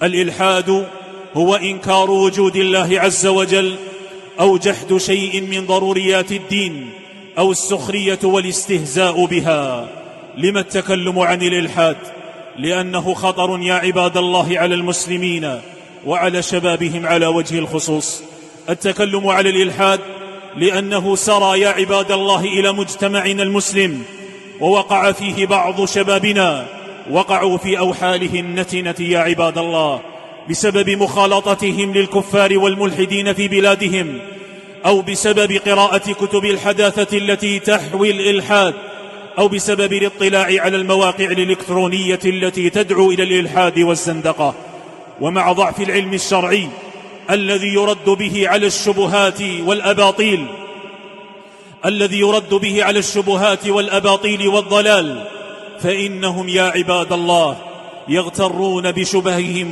الإلحاد هو إنكار وجود الله عز وجل أو جحد شيء من ضروريات الدين أو السخرية والاستهزاء بها. لما التكلم عن الإلحاد؟ لأنه خطر يا عباد الله على المسلمين وعلى شبابهم على وجه الخصوص. التكلم على الإلحاد لأنه سرى يا عباد الله إلى مجتمعنا المسلم، ووقع فيه بعض شبابنا، وقعوا في أوحاله النتنة يا عباد الله بسبب مخالطتهم للكفار والملحدين في بلادهم، أو بسبب قراءة كتب الحداثة التي تحوي الإلحاد، أو بسبب الاطلاع على المواقع الإلكترونية التي تدعو إلى الإلحاد والزندقة. ومع ضعف العلم الشرعي الذي يرد به على الشبهات والأباطيل والضلال، فإنهم يا عباد الله يغترون بشبههم